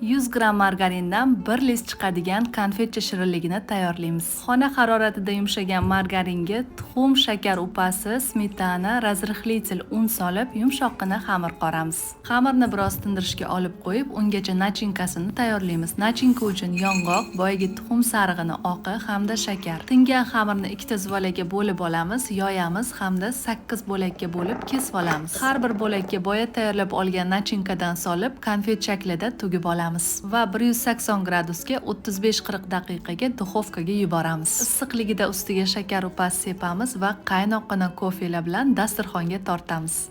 100 gram margarindan 1 liz chiqadigan konfetcha shirinligini tayyorlaymiz. Xona haroratida yumshagan margaringa tuxum, shakar upasi, smetana, razrıxlitel un solib, yumshoqqina xamir qoramiz. Xamirni biroz tindirishga olib qo'yib, ungacha nachinkasini tayyorlaymiz. Nachinka uchun yong'oq, boyagi tuxum sarig'ini oqi hamda shakar. Tingan xamirni ikkita zuvalaga bo'lib olamiz, yoyamiz hamda 8 bo'lakka bo'lib kesib olamiz. Har bir bo'lakka boya tayyorlab olgan nachinkadan solib, konfet shaklida tugib olamiz. Va 180 gradusga 35-40 daqiqaga duxovkaga yuboramiz. Issiqligida ustiga shakar upasi sepamiz va qaynoqqina kofelar bilan dasturxonga tortamiz.